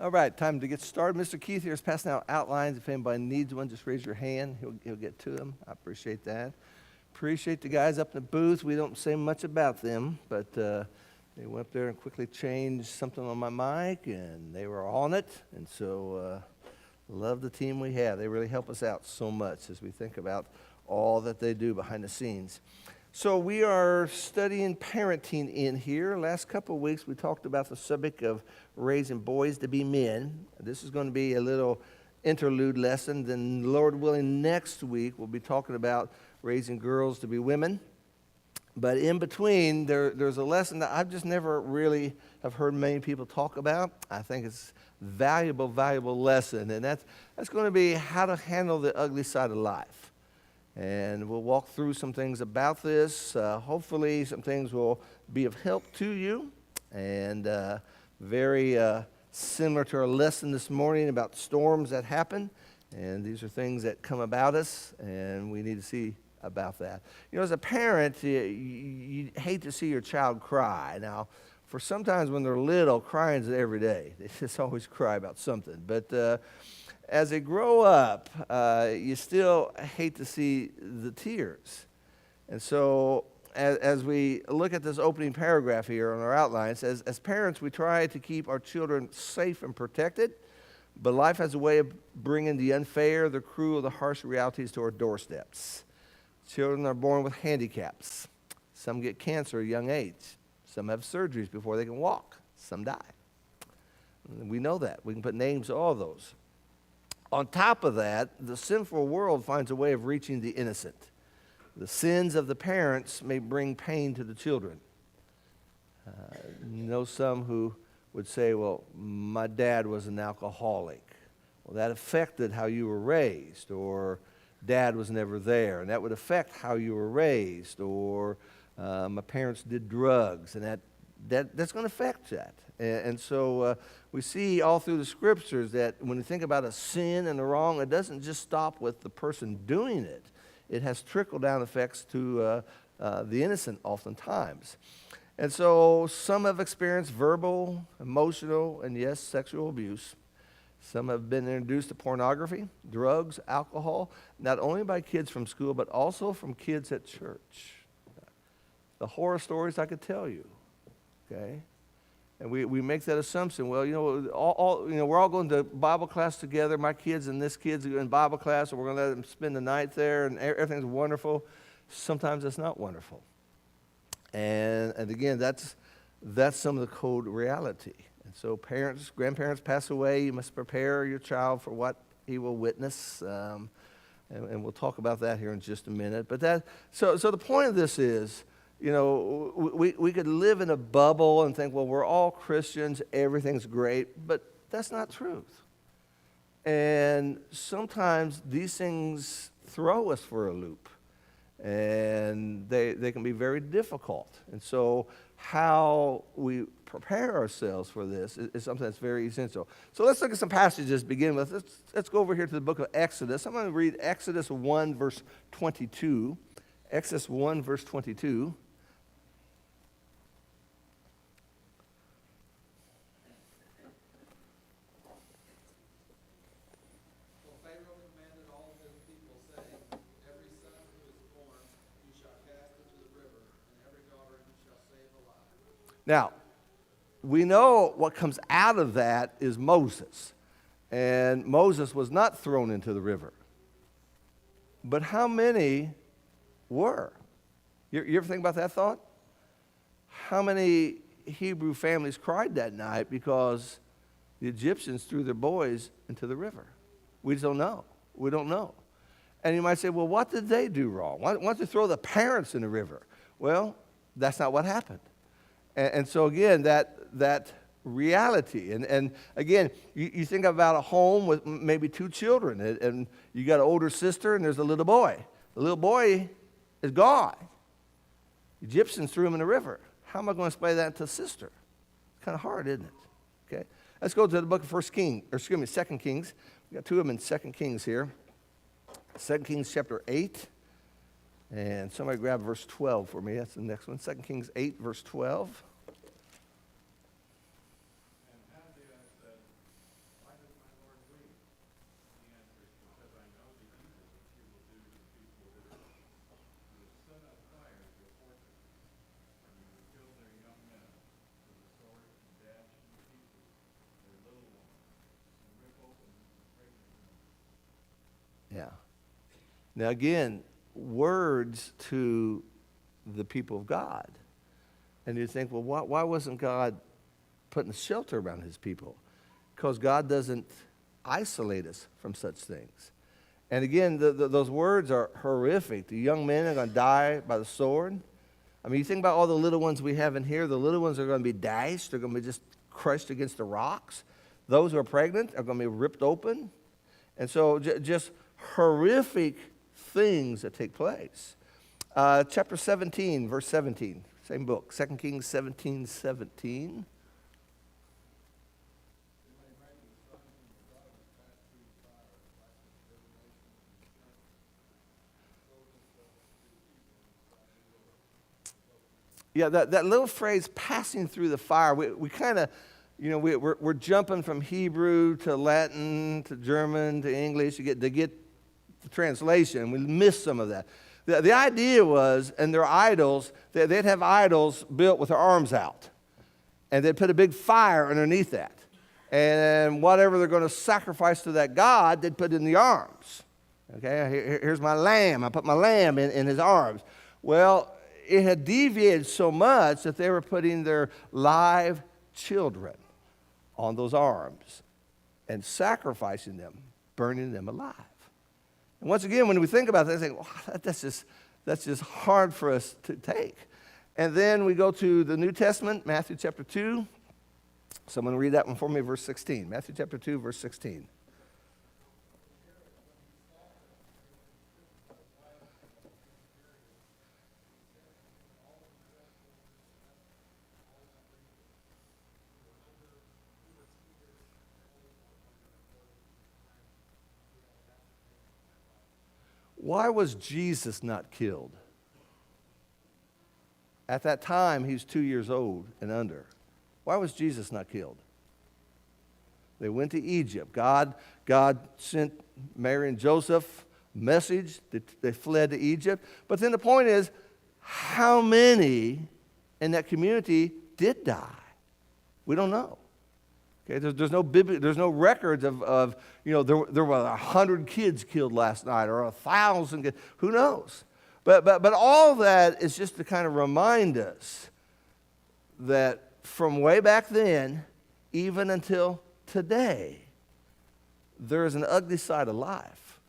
All right, time to get started. Mr. Keith here is passing out outlines. If anybody needs one, just raise your hand. He'll get to them. I appreciate that. Appreciate the guys up in the booth. We don't say much about them, but they went up there and quickly changed something on my mic, and they were on it. And so love the team we have. They really help us out so much as we think about all that they do behind the scenes. So we are studying parenting in here. Last couple of weeks we talked about the subject of raising boys to be men. This is going to be a little interlude lesson. Then, Lord willing, next week we'll be talking about raising girls to be women. But in between, there's a lesson that I've just never really have heard many people talk about. I think it's a valuable lesson, and that's going to be how to handle the ugly side of life. And we'll walk through some things about this. Hopefully some things will be of help to you. And very similar to our lesson this morning about storms that happen. And these are things that come about us, and we need to see about that. You know, as a parent, you hate to see your child cry. Now, for sometimes when they're little, crying is every day. They just always cry about something. But as they grow up, you still hate to see the tears. And so as we look at this opening paragraph here on our outline, it says, as parents, we try to keep our children safe and protected, but life has a way of bringing the unfair, the cruel, the harsh realities to our doorsteps. Children are born with handicaps. Some get cancer at a young age. Some have surgeries before they can walk. Some die. We know that. We can put names to all those. On top of that, the sinful world finds a way of reaching the innocent. The sins of the parents may bring pain to the children. You know some who would say, well, my dad was an alcoholic. Well, that affected how you were raised, or dad was never there, and that would affect how you were raised, or my parents did drugs, and that's going to affect that. And so we see all through the scriptures that when you think about a sin and a wrong, it doesn't just stop with the person doing it. It has trickle-down effects to the innocent oftentimes. And so some have experienced verbal, emotional, and yes, sexual abuse. Some have been introduced to pornography, drugs, alcohol, not only by kids from school, but also from kids at church. The horror stories I could tell you, okay? And we make that assumption. Well, you know, we're all going to Bible class together. My kids and this kid's in Bible class, and we're going to let them spend the night there, and everything's wonderful. Sometimes it's not wonderful. And again, that's some of the cold reality. And so parents, grandparents pass away. You must prepare your child for what he will witness. And we'll talk about that here in just a minute. But so the point of this is, you know, we could live in a bubble and think, well, we're all Christians, everything's great, but that's not truth. And sometimes these things throw us for a loop, and they can be very difficult. And so how we prepare ourselves for this is something that's very essential. So let's look at some passages to begin with. Let's go over here to the book of Exodus. I'm going to read Exodus 1, verse 22. Exodus 1, verse 22. Now, we know what comes out of that is Moses. And Moses was not thrown into the river. But how many were? You ever think about that thought? How many Hebrew families cried that night because the Egyptians threw their boys into the river? We just don't know. We don't know. And you might say, well, what did they do wrong? Why don't you throw the parents in the river? Well, that's not what happened. And so again, that reality, and again, you think about a home with maybe two children, and you got an older sister and there's a little boy. The little boy is gone. Egyptians threw him in the river. How am I going to explain that to a sister? It's kind of hard, isn't it? Okay, let's go to the book of 2 Kings. We got two of them in 2 Kings here. 2 Kings chapter 8. And somebody grab verse 12 for me. That's the next one. 2 Kings 8, verse 12. Now, again, words to the people of God. And you think, well, why wasn't God putting a shelter around his people? Because God doesn't isolate us from such things. And again, those words are horrific. The young men are going to die by the sword. I mean, you think about all the little ones we have in here. The little ones are going to be dashed. They're going to be just crushed against the rocks. Those who are pregnant are going to be ripped open. And so just horrific things that take place. Chapter 17, verse 17. Same book, 2 Kings 17:17. Yeah, that little phrase, passing through the fire, we kind of, we're jumping from Hebrew to Latin to German to English to get the translation. We miss some of that. The idea was, and their idols, they'd have idols built with their arms out. And they'd put a big fire underneath that. And whatever they're going to sacrifice to that god, they'd put in the arms. Okay, here's my lamb. I put my lamb in his arms. Well, it had deviated so much that they were putting their live children on those arms and sacrificing them, burning them alive. And once again, when we think about that, I think, wow, that's just hard for us to take. And then we go to the New Testament, Matthew chapter 2. Someone read that one for me, verse 16. Matthew chapter 2, verse 16. Why was Jesus not killed? At that time, he was 2 years old and under. Why was Jesus not killed? They went to Egypt. God sent Mary and Joseph a message that they fled to Egypt. But then the point is, how many in that community did die? We don't know. Okay, there's no records of there were 100 kids killed last night or 1,000 kids. Who knows? But all that is just to kind of remind us that from way back then, even until today, there is an ugly side of life.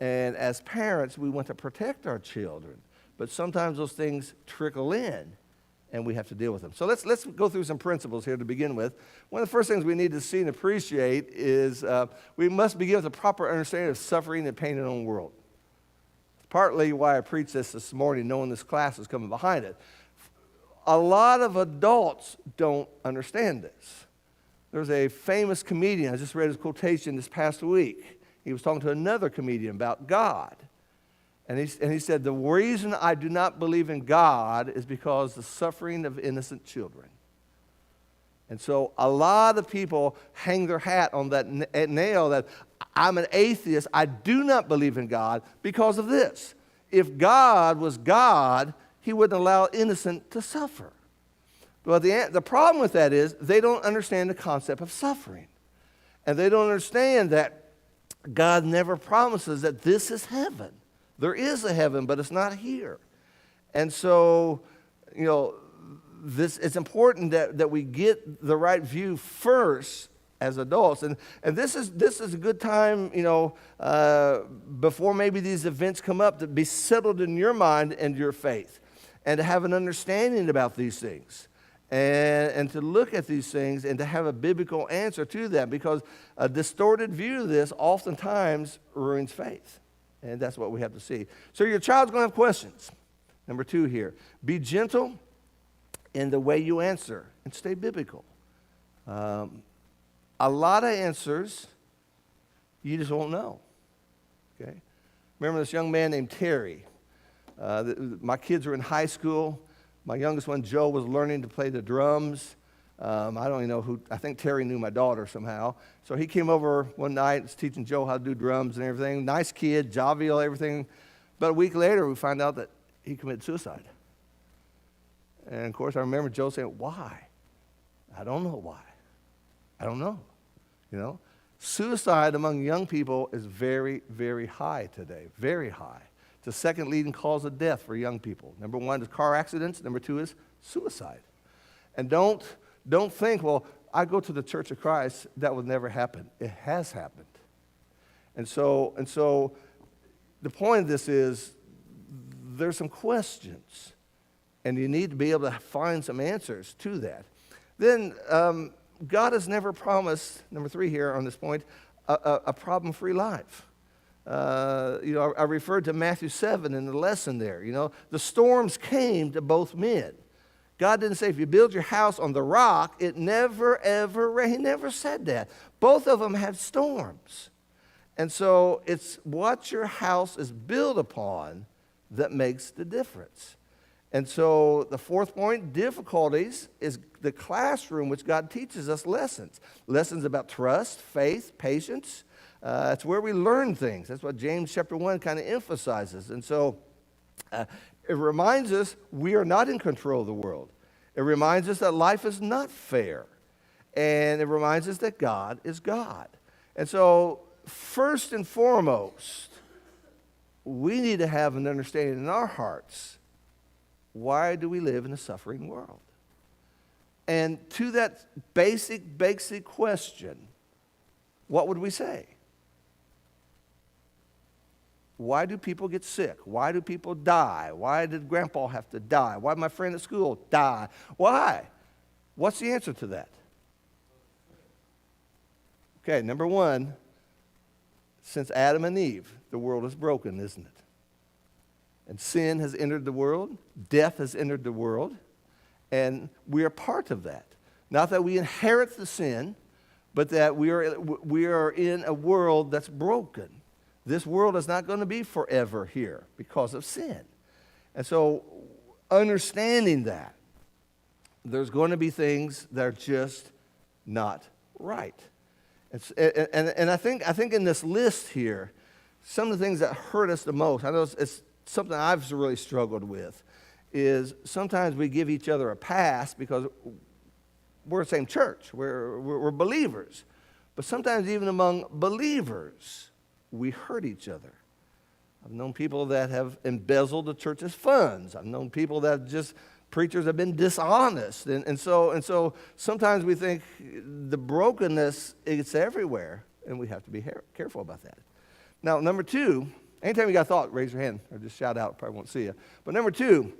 And as parents, we want to protect our children, but sometimes those things trickle in, and we have to deal with them. So let's go through some principles here to begin with. One of the first things we need to see and appreciate is we must begin with a proper understanding of suffering and pain in our own world. It's partly why I preached this morning, knowing this class is coming behind it. A lot of adults don't understand this. There's a famous comedian, I just read his quotation this past week. He was talking to another comedian about God. And he said, the reason I do not believe in God is because the suffering of innocent children. And so a lot of people hang their hat on that nail that I'm an atheist, I do not believe in God because of this. If God was God, he wouldn't allow innocent to suffer. Well, the problem with that is they don't understand the concept of suffering. And they don't understand that God never promises that this is heaven. There is a heaven, but it's not here. And so, it's important that we get the right view first as adults. And this is a good time, before maybe these events come up, to be settled in your mind and your faith, and to have an understanding about these things, and to look at these things and to have a biblical answer to them, because a distorted view of this oftentimes ruins faith. And that's what we have to see. So your child's going to have questions. Number 2 here. Be gentle in the way you answer and stay biblical. A lot of answers you just won't know. Okay? Remember this young man named Terry. My kids were in high school. My youngest one, Joe, was learning to play the drums. I don't even know who. I think Terry knew my daughter somehow. So he came over one night, was teaching Joe how to do drums and everything. Nice kid, jovial, everything. But a week later, we found out that he committed suicide. And of course, I remember Joe saying, "Why?" I don't know why. I don't know. Suicide among young people is very, very high today, very high. It's the second leading cause of death for young people. Number one is car accidents. Number two is suicide. And don't think, well, I go to the Church of Christ, that will never happen. It has happened. And so the point of this is there's some questions, and you need to be able to find some answers to that. Then God has never promised, number 3 here on this point, a problem-free life. I referred to Matthew 7 in the lesson there. The storms came to both men. God didn't say if you build your house on the rock, it never, ever rained. He never said that. Both of them had storms. And so it's what your house is built upon that makes the difference. And so the 4th point, difficulties, is the classroom which God teaches us lessons. Lessons about trust, faith, patience. It's where we learn things. That's what James chapter 1 kind of emphasizes. And so it reminds us we are not in control of the world. It reminds us that life is not fair. And it reminds us that God is God. And so first and foremost, we need to have an understanding in our hearts, why do we live in a suffering world? And to that basic question, what would we say? Why do people get sick? Why do people die? Why did Grandpa have to die? Why did my friend at school die? Why? What's the answer to that? Okay, number 1, since Adam and Eve, the world is broken, isn't it? And sin has entered the world, death has entered the world, and we are part of that. Not that we inherit the sin, but that we are in a world that's broken. This world is not going to be forever here because of sin. And so understanding that, there's going to be things that are just not right. And I think in this list here, some of the things that hurt us the most, I know it's something I've really struggled with, is sometimes we give each other a pass because we're the same church, we're believers. But sometimes even among believers, we hurt each other. I've known people that have embezzled the church's funds. I've known people that preachers have been dishonest. And so sometimes we think the brokenness, it's everywhere, and we have to be careful about that. Now, number 2, anytime you got a thought, raise your hand or just shout out. Probably won't see you. But number 2,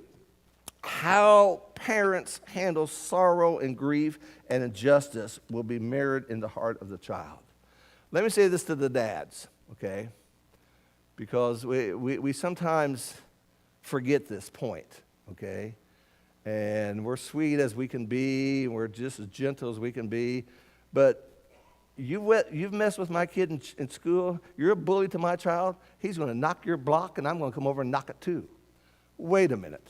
how parents handle sorrow and grief and injustice will be mirrored in the heart of the child. Let me say this to the dads, okay? Because we sometimes forget this point, okay? And we're sweet as we can be, we're just as gentle as we can be, but you've messed with my kid in school, you're a bully to my child, he's going to knock your block, and I'm going to come over and knock it too. Wait a minute.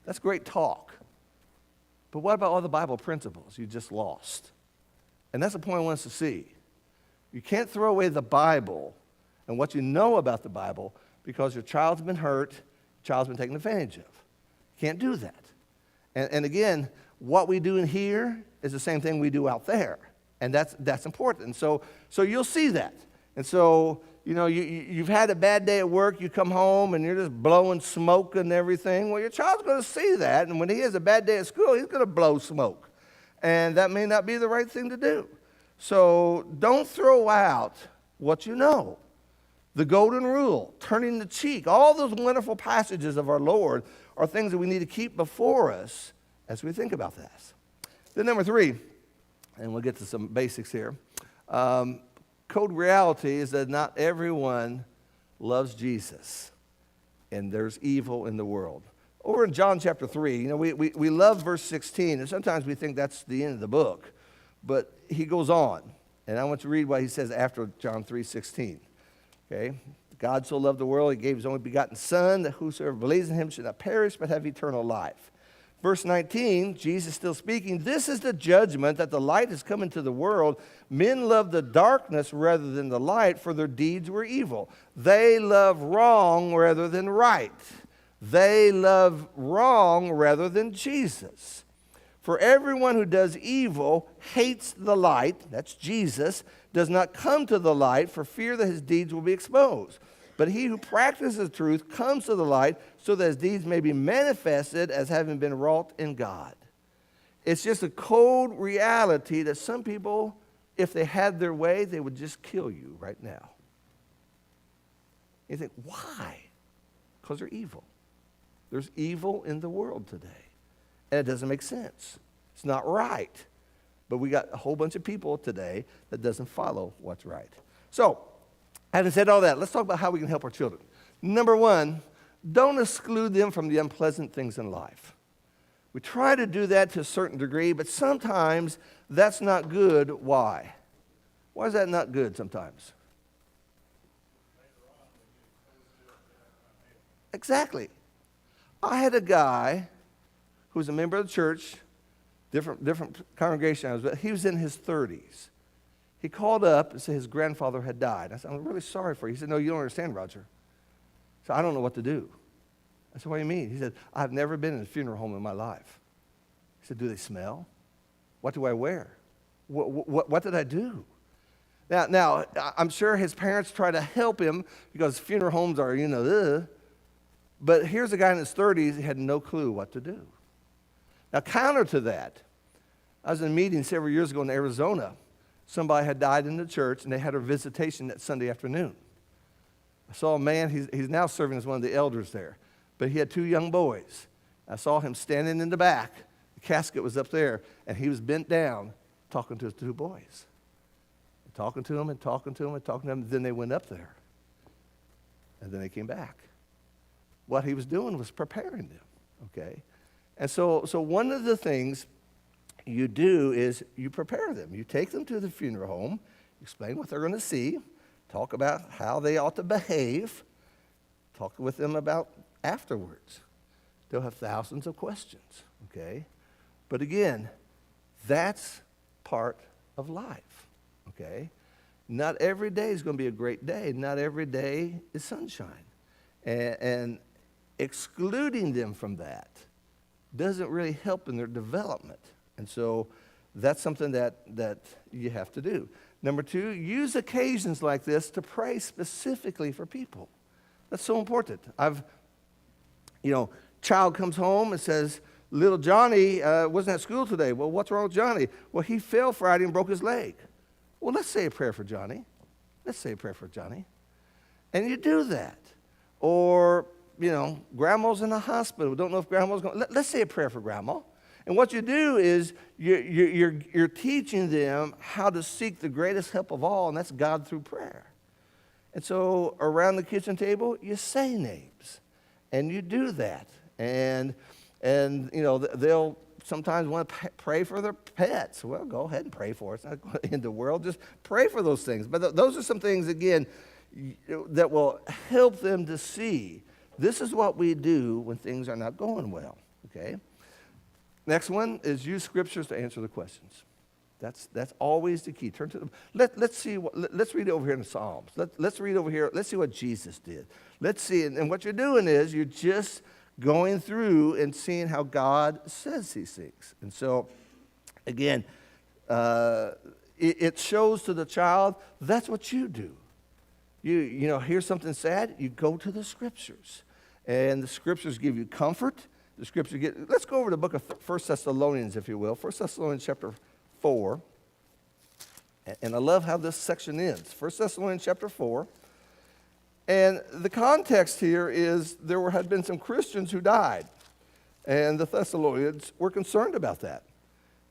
That's great talk. But what about all the Bible principles you just lost? And that's the point I want us to see. You can't throw away the Bible and what you know about the Bible because your child's been hurt, your child's been taken advantage of. You can't do that. And again, what we do in here is the same thing we do out there. And that's important. And so you'll see that. And so, you've had a bad day at work, you come home and you're just blowing smoke and everything. Well, your child's going to see that. And when he has a bad day at school, he's going to blow smoke. And that may not be the right thing to do. So don't throw out what you know. The golden rule, turning the cheek, all those wonderful passages of our Lord are things that we need to keep before us as we think about this. Then number 3, and we'll get to some basics here. Code reality is that not everyone loves Jesus, and there's evil in the world. Over in John chapter 3, we love verse 16, and sometimes we think that's the end of the book, but he goes on, and I want to read what he says after John 3:16. Okay, God so loved the world, he gave his only begotten Son, that whosoever believes in him should not perish, but have eternal life. Verse 19, Jesus still speaking, this is the judgment that the light has come into the world. Men love the darkness rather than the light, for their deeds were evil. They love wrong rather than right. They love wrong rather than Jesus. For everyone who does evil hates the light, that's Jesus, does not come to the light for fear that his deeds will be exposed. But he who practices truth comes to the light so that his deeds may be manifested as having been wrought in God. It's just a cold reality that some people, if they had their way, they would just kill you right now. You think, why? Because they're evil. There's evil in the world today. And it doesn't make sense. It's not right. But we got a whole bunch of people today that doesn't follow what's right. So, having said all that, let's talk about how we can help our children. Number one, don't exclude them from the unpleasant things in life. We try to do that to a certain degree, but sometimes that's not good. Why? Why is that not good sometimes? Exactly. I had a guy who was a member of the church, different congregation I was with. He was in his 30s. He called up and said his grandfather had died. I said, I'm really sorry for you. He said, no, you don't understand, Roger. So I don't know what to do. I said, what do you mean? He said, I've never been in a funeral home in my life. He said, do they smell? What do I wear? What did I do? Now, I'm sure his parents try to help him because funeral homes are, but here's a guy in his 30s, he had no clue what to do. Now, counter to that, I was in a meeting several years ago in Arizona. Somebody had died in the church, and they had a visitation that Sunday afternoon. I saw a man, he's now serving as one of the elders there, but he had two young boys. I saw him standing in the back. The casket was up there, and he was bent down talking to his two boys. Talking to them and talking to them and talking to them. Then they went up there, and then they came back. What he was doing was preparing them, okay? And so one of the things you do is you prepare them. You take them to the funeral home, explain what they're going to see, talk about how they ought to behave, talk with them about afterwards. They'll have thousands of questions, okay? But again, that's part of life, okay? Not every day is going to be a great day. Not every day is sunshine. And excluding them from that doesn't really help in their development. And so that's something that you have to do. Number two, use occasions like this to pray specifically for people. That's so important. Child comes home and says, little Johnny wasn't at school today. Well, what's wrong with Johnny? Well, he fell Friday and broke his leg. Well, let's say a prayer for Johnny. Let's say a prayer for Johnny. And you do that. Or, grandma's in the hospital. We don't know if grandma's going. Let's say a prayer for grandma. And what you do is you're teaching them how to seek the greatest help of all, and that's God through prayer. And so around the kitchen table, you say names, and you do that. And they'll sometimes want to pray for their pets. Well, go ahead and pray for it. It's not in the world. Just pray for those things. But those are some things, again, that will help them to see this is what we do when things are not going well, okay? Next one is use scriptures to answer the questions. That's always the key. Turn to them. Let's read over here in the Psalms. Let's read over here. Let's see what Jesus did. Let's see. And what you're doing is you're just going through and seeing how God says these things. And so, again, it shows to the child that's what you do. You hear something sad, you go to the scriptures. And the scriptures give you comfort. The scriptures let's go over the book of 1 Thessalonians, if you will. 1 Thessalonians chapter 4. And I love how this section ends. 1 Thessalonians chapter 4. And the context here is had been some Christians who died. And the Thessalonians were concerned about that.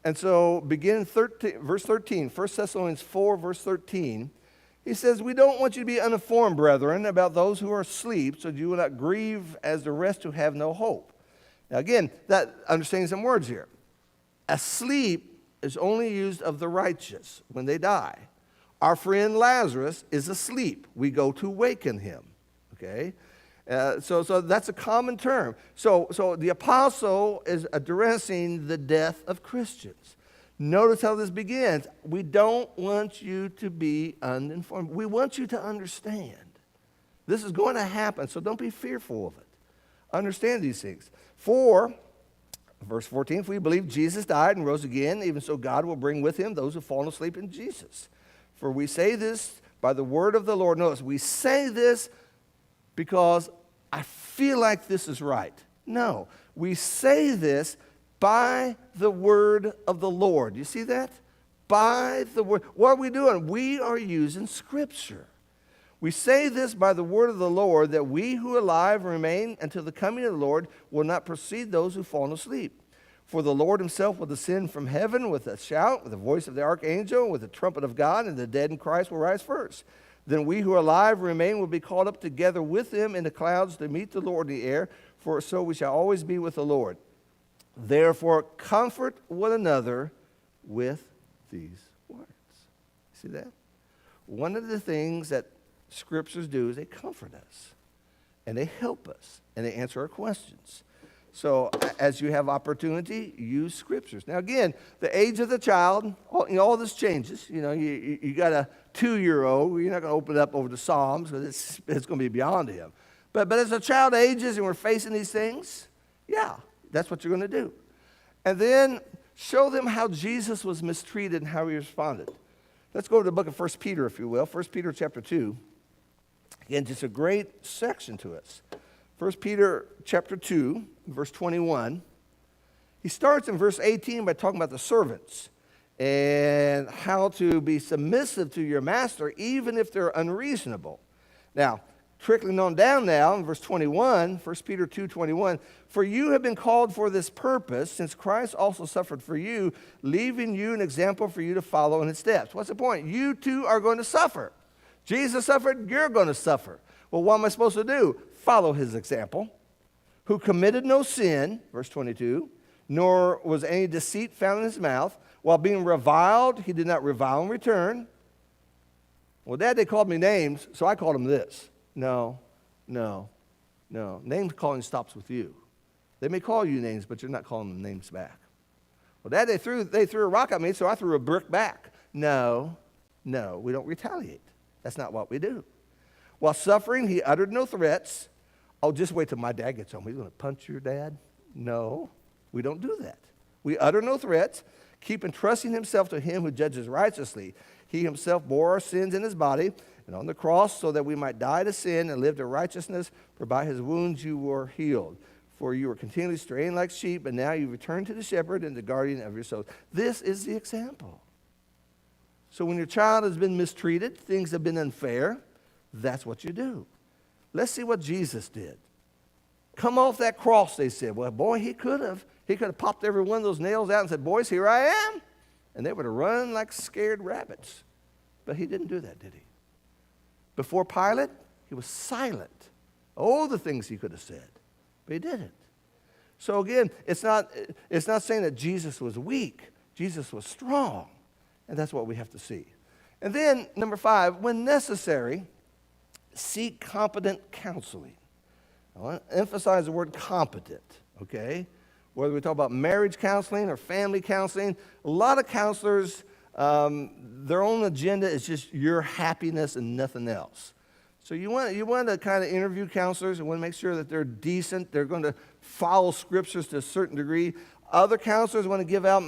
And so begin verse 13, 1 Thessalonians 4, verse 13, he says, we don't want you to be uninformed, brethren, about those who are asleep, so you will not grieve as the rest who have no hope. Now again, understanding some words here. Asleep is only used of the righteous when they die. Our friend Lazarus is asleep. We go to waken him, okay? So that's a common term. So the apostle is addressing the death of Christians. Notice how this begins. We don't want you to be uninformed. We want you to understand. This is going to happen, so don't be fearful of it. Understand these things. Verse 14, if we believe Jesus died and rose again, even so God will bring with him those who fall asleep in Jesus. For we say this by the word of the Lord. Notice, we say this because I feel like this is right. No, we say this by the word of the Lord. You see that? By the word. What are we doing? We are using Scripture. We say this by the word of the Lord, that we who are alive remain until the coming of the Lord will not precede those who fall asleep. For the Lord himself will descend from heaven with a shout, with the voice of the archangel, with the trumpet of God, and the dead in Christ will rise first. Then we who are alive remain will be caught up together with them in the clouds to meet the Lord in the air, for so we shall always be with the Lord. Therefore, comfort one another with these words. See that? One of the things that Scriptures do is they comfort us, and they help us, and they answer our questions. So as you have opportunity, use Scriptures. Now again, the age of the child, all this changes. You got a 2-year-old, you're not going to open it up over the Psalms because it's going to be beyond him. But as a child ages and we're facing these things, yeah, that's what you're going to do. And then show them how Jesus was mistreated and how he responded. Let's go to the book of 1 Peter, if you will. 1 Peter chapter 2. Again, just a great section to us. 1 Peter chapter 2, verse 21. He starts in verse 18 by talking about the servants and how to be submissive to your master even if they're unreasonable. Now, trickling on down now in verse 21, 1 Peter 2:21, for you have been called for this purpose, since Christ also suffered for you, leaving you an example for you to follow in his steps. What's the point? You too are going to suffer. Jesus suffered, you're going to suffer. Well, what am I supposed to do? Follow his example. Who committed no sin, verse 22, nor was any deceit found in his mouth. While being reviled, he did not revile in return. Well, Dad, they called me names, so I called them this. No. Name calling stops with you. They may call you names, but you're not calling them names back. Well, Dad, they threw a rock at me, so I threw a brick back. No, we don't retaliate. That's not what we do. While suffering, he uttered no threats. Oh, just wait till my dad gets home. He's going to punch your dad? No, we don't do that. We utter no threats, keep entrusting himself to him who judges righteously. He himself bore our sins in his body and on the cross so that we might die to sin and live to righteousness, for by his wounds you were healed. For you were continually straying like sheep, and now you return to the shepherd and the guardian of your souls. This is the example. So when your child has been mistreated, things have been unfair, that's what you do. Let's see what Jesus did. Come off that cross, they said. Well, boy, he could have. He could have popped every one of those nails out and said, boys, here I am. And they would have run like scared rabbits. But he didn't do that, did he? Before Pilate, he was silent. Oh, the things he could have said. But he didn't. So again, it's not saying that Jesus was weak. Jesus was strong. And that's what we have to see. And then, number 5, when necessary, seek competent counseling. I want to emphasize the word competent, okay? Whether we talk about marriage counseling or family counseling, a lot of counselors, their own agenda is just your happiness and nothing else. So you want to kind of interview counselors and want to make sure that they're decent, they're going to follow scriptures to a certain degree. Other counselors want to give out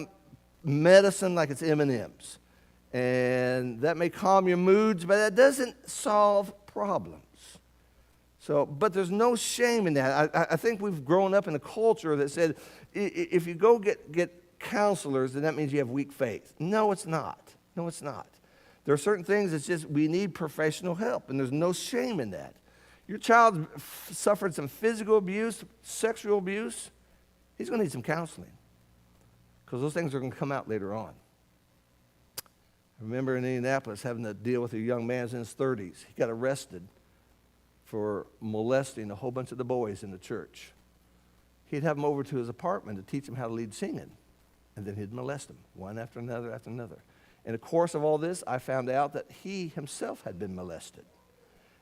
medicine like it's M&Ms. And that may calm your moods, but that doesn't solve problems. So, but there's no shame in that. I think we've grown up in a culture that said, if you go get counselors, then that means you have weak faith. No, it's not. No, it's not. There are certain things that's just, we need professional help, and there's no shame in that. Your child suffered some physical abuse, sexual abuse, he's going to need some counseling, because those things are going to come out later on. I remember in Indianapolis having to deal with a young man in his 30s. He got arrested for molesting a whole bunch of the boys in the church. He'd have them over to his apartment to teach them how to lead singing, and then he'd molest them, one after another after another. In the course of all this, I found out that he himself had been molested.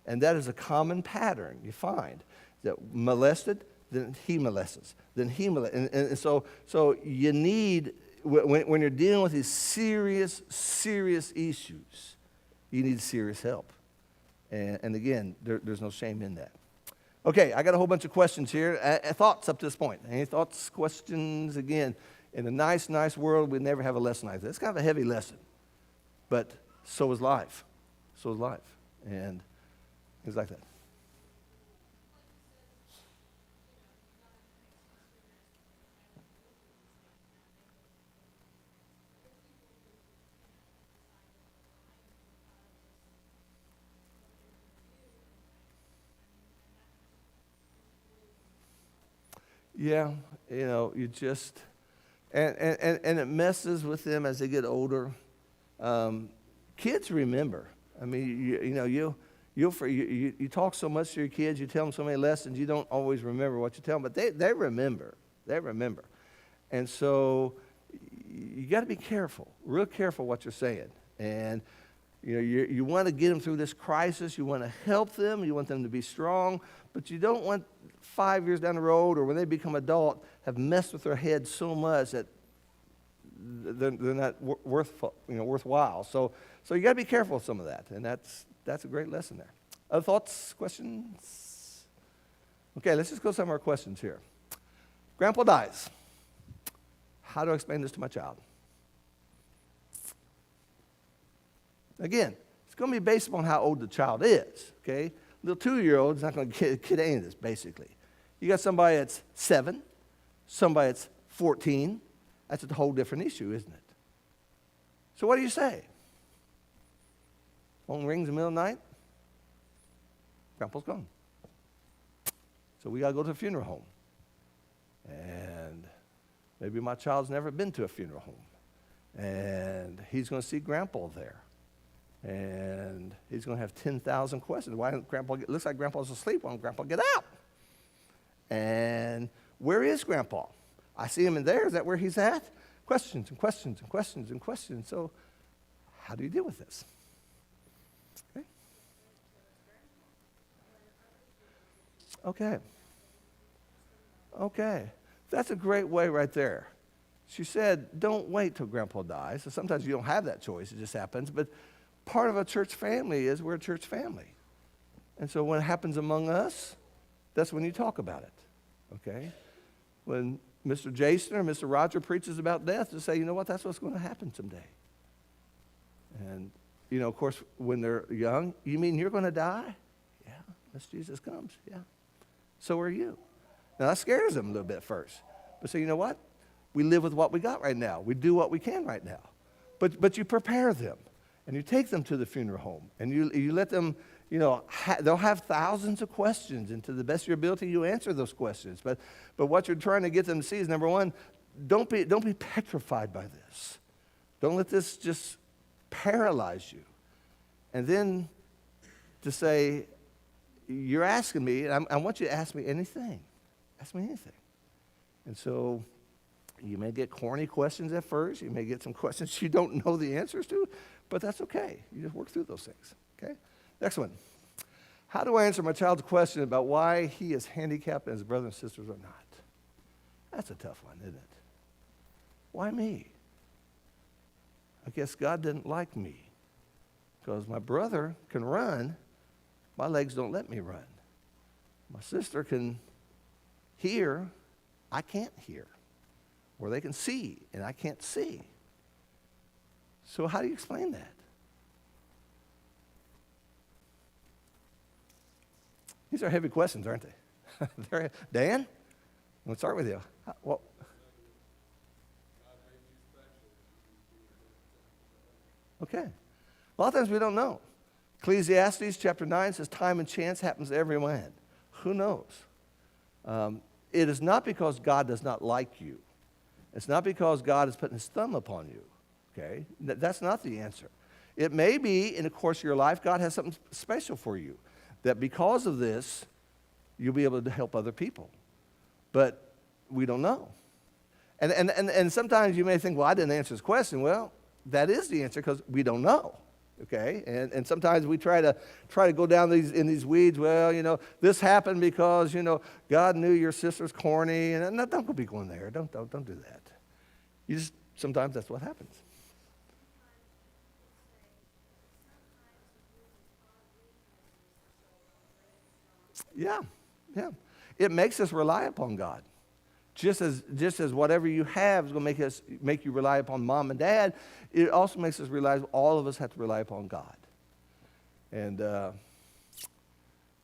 And that is a common pattern you find, that molested, then he molests, then he molests. And so you need, when you're dealing with these serious issues, you need serious help. And again, there's no shame in that. Okay, I got a whole bunch of questions here. Thoughts up to this point? Any thoughts, questions? Again, in a nice world, we'd never have a lesson like this. It's kind of a heavy lesson. But so is life. So is life. And things like that. Yeah, you just, and it messes with them as they get older. Kids remember. I mean, you talk so much to your kids, you tell them so many lessons, you don't always remember what you tell them, but they remember. They remember. And so you got to be careful, real careful what you're saying. And you want to get them through this crisis. You want to help them. You want them to be strong. But you don't want 5 years down the road or when they become adult have messed with their head so much that they're not worthwhile. So you got to be careful with some of that. And that's a great lesson there. Other thoughts, questions? Okay, let's just go to some of our questions here. Grandpa dies. How do I explain this to my child? Again, it's going to be based upon how old the child is, okay? Little 2-year-old is not going to get any of this, basically. You got somebody that's 7, somebody that's 14. That's a whole different issue, isn't it? So what do you say? Phone rings in the middle of the night. Grandpa's gone. So we got to go to a funeral home. And maybe my child's never been to a funeral home. And he's going to see Grandpa there. And he's going to have 10,000 questions. Why didn't Grandpa looks like Grandpa's asleep. Why don't Grandpa get out? And where is Grandpa? I see him in there. Is that where he's at? Questions and questions and questions and questions. So how do you deal with this? Okay. Okay. Okay. That's a great way right there. She said, don't wait till Grandpa dies. So sometimes you don't have that choice. It just happens. But part of a church family is we're a church family. And so when it happens among us, that's when you talk about it, okay? When Mr. Jason or Mr. Roger preaches about death, to say, you know what, that's what's going to happen someday. And, of course, when they're young, you mean you're going to die? Yeah, unless Jesus comes, yeah. So are you. Now, that scares them a little bit first. But say, you know what? We live with what we got right now. We do what we can right now. But you prepare them. And you take them to the funeral home, and you let them, they'll have thousands of questions, and to the best of your ability, you answer those questions. But what you're trying to get them to see is, number one, don't be petrified by this. Don't let this just paralyze you. And then to say, you're asking me, and I want you to ask me anything. Ask me anything. And so you may get corny questions at first. You may get some questions you don't know the answers to. But that's okay. You just work through those things, okay? Next one. How do I answer my child's question about why he is handicapped and his brothers and sisters are not? That's a tough one, isn't it? Why me? I guess God didn't like me because my brother can run. My legs don't let me run. My sister can hear. I can't hear. Or they can see, and I can't see. So how do you explain that? These are heavy questions, aren't they? Dan, let's start with you. Well, okay. A lot of times we don't know. Ecclesiastes chapter 9 says time and chance happens to every man. Who knows? It is not because God does not like you. It's not because God is putting his thumb upon you. Okay? That's not the answer. It may be in the course of your life, God has something special for you. That because of this, you'll be able to help other people. But we don't know. And sometimes you may think, well, I didn't answer this question. Well, that is the answer because we don't know. Okay? And sometimes we try to go down in these weeds. Well, this happened because, God knew your sister's corny. And no, don't be going there. Don't do that. Sometimes that's what happens. Yeah. It makes us rely upon God. just as whatever you have is going to make you rely upon mom and dad, it also makes us realize all of us have to rely upon God. And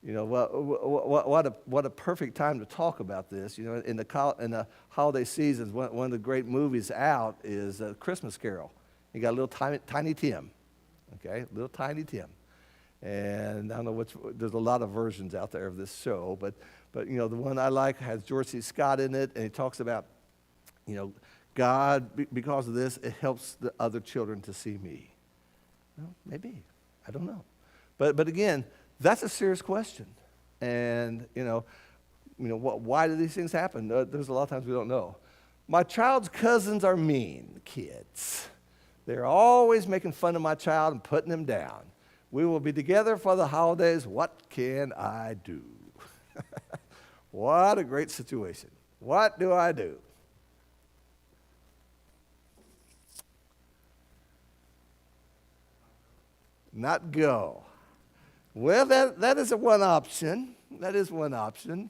what a perfect time to talk about this. In the holiday seasons, one of the great movies out is Christmas Carol. You got little tiny Tim, okay, little tiny Tim. And I don't know there's a lot of versions out there of this show, but the one I like has George C. Scott in it, and he talks about, God, because of this, it helps the other children to see me. Well, maybe. I don't know. But again, that's a serious question. And, why do these things happen? There's a lot of times we don't know. My child's cousins are mean kids. They're always making fun of my child and putting him down. We will be together for the holidays. What can I do? What a great situation. What do I do? Not go. Well, that is one option. That is one option.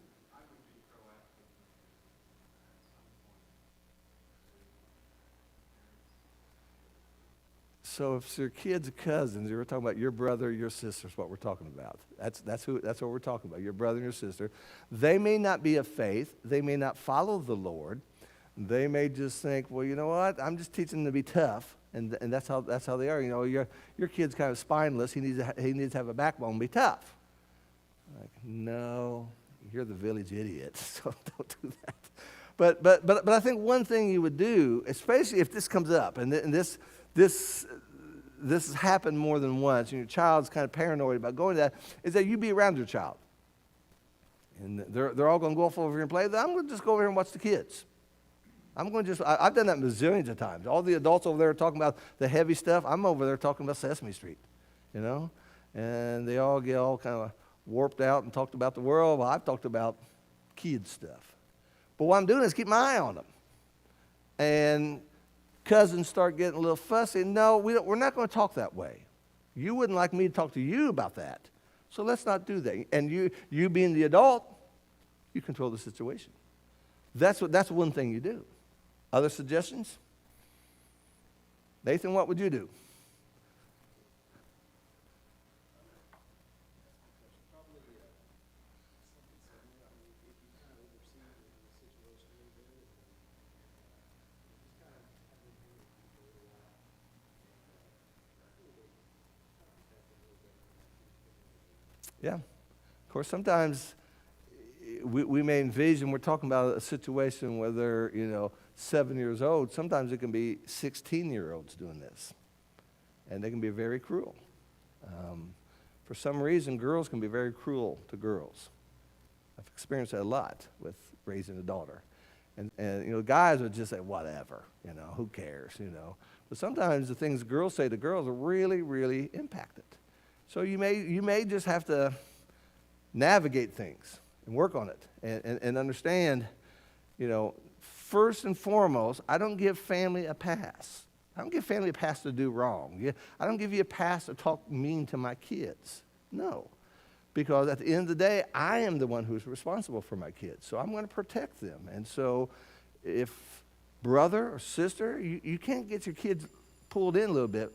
So if it's your kids' cousins, you're talking about your brother, your sister is what we're talking about. That's what we're talking about, your brother and your sister. They may not be of faith. They may not follow the Lord. They may just think, well, you know what? I'm just teaching them to be tough, and that's how they are. Your kid's kind of spineless. He needs to have a backbone and be tough. Like, no, you're the village idiot, so don't do that. But I think one thing you would do, especially if this comes up, and this has happened more than once, and your child's kind of paranoid about going to that, is that you be around your child. And they're all going to go off over here and play. I'm going to just go over here and watch the kids. I've done that bazillions of times. All the adults over there are talking about the heavy stuff. I'm over there talking about Sesame Street, and they all get all kind of warped out and talked about the world. Well, I've talked about kid stuff. But what I'm doing is keep my eye on them. And cousins start getting a little fussy. No, we're not going to talk that way. You wouldn't like me to talk to you about that. So let's not do that. And you being the adult, you control the situation. That's one thing you do. Other suggestions? Nathan, what would you do? Yeah. Of course, sometimes we may envision, we're talking about a situation where they're, 7 years old. Sometimes it can be 16-year-olds doing this. And they can be very cruel. For some reason, girls can be very cruel to girls. I've experienced that a lot with raising a daughter. And guys would just say, whatever, who cares, But sometimes the things girls say to girls are really, really impacted. So you may just have to navigate things and work on it and understand, first and foremost, I don't give family a pass. I don't give family a pass to do wrong. I don't give you a pass to talk mean to my kids. No. Because at the end of the day, I am the one who's responsible for my kids. So I'm going to protect them. And so if brother or sister, you can't get your kids pulled in a little bit,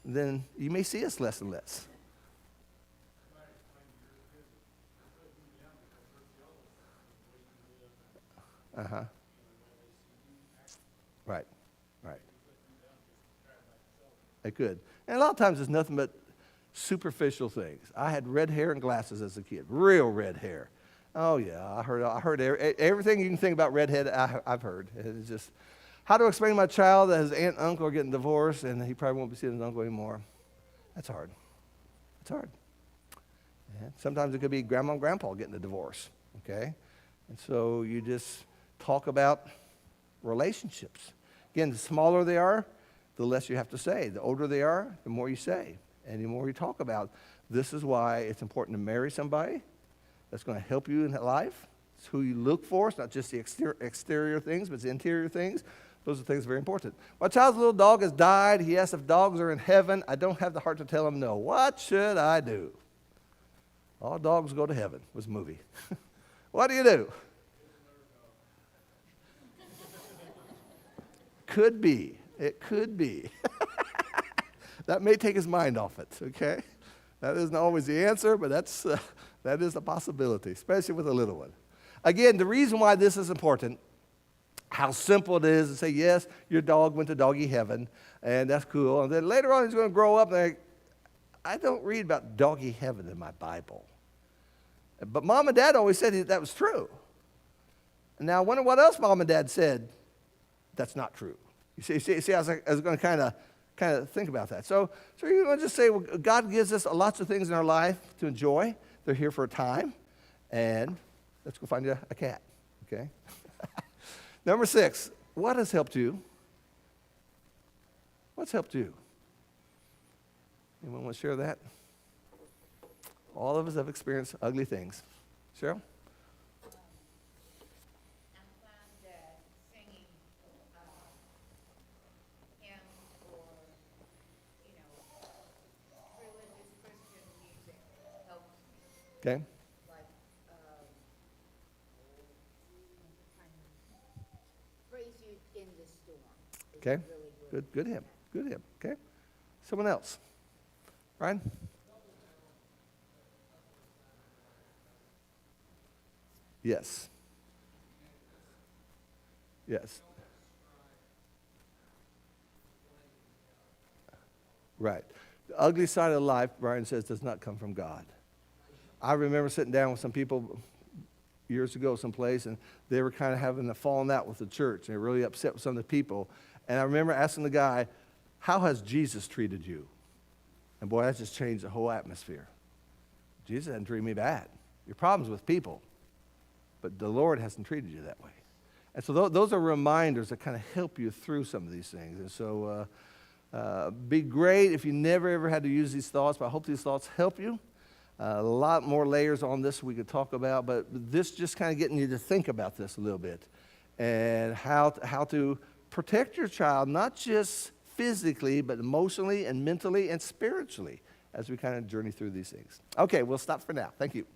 then you may see us less and less. Uh-huh. Right. They could. And a lot of times it's nothing but superficial things. I had red hair and glasses as a kid, real red hair. Oh, yeah, I heard everything you can think about redhead, I've heard. It's just, how to explain to my child that his aunt and uncle are getting divorced and he probably won't be seeing his uncle anymore. That's hard. It's hard. Yeah. Sometimes it could be grandma and grandpa getting a divorce, okay? And so you just talk about relationships. Again, the smaller they are, the less you have to say. The older they are, the more you say. And the more you talk about, this is why it's important to marry somebody that's going to help you in life. It's who you look for. It's not just the exterior things, but it's the interior things. Those are things very important. My child's little dog has died. He asks if dogs are in heaven. I don't have the heart to tell him no. What should I do? All dogs go to heaven was a movie. What do you do? could be. It could be. That may take his mind off it, okay? That isn't always the answer, but that is a possibility, especially with a little one. Again, the reason why this is important, how simple it is to say, yes, your dog went to doggy heaven, and that's cool. And then later on, he's going to grow up, and I don't read about doggy heaven in my Bible. But Mom and Dad always said that was true. And now I wonder what else Mom and Dad said that's not true. You see I was going to kind of think about that. So you're going to just say, well, God gives us lots of things in our life to enjoy. They're here for a time. And let's go find you a cat, okay? Number 6, what has helped you? What's helped you? Anyone want to share that? All of us have experienced ugly things. Cheryl? I found that singing hymns or, religious Christian music helps me. Okay. Like, praise you in the storm. Is Okay. really good. Good hymn. Good hymn. Okay. Someone else. Ryan? Yes. Yes. Right. The ugly side of life, Brian says, does not come from God. I remember sitting down with some people years ago someplace, and they were kind of having a falling out with the church. They were really upset with some of the people. And I remember asking the guy, how has Jesus treated you? And boy, that just changed the whole atmosphere. Jesus hasn't treated me bad. Your problem's with people, but the Lord hasn't treated you that way. And so those are reminders that kind of help you through some of these things. And so be great if you never, ever had to use these thoughts, but I hope these thoughts help you. A lot more layers on this we could talk about, but this just kind of getting you to think about this a little bit and how to protect your child, not just physically, but emotionally and mentally and spiritually as we kind of journey through these things. Okay, we'll stop for now. Thank you.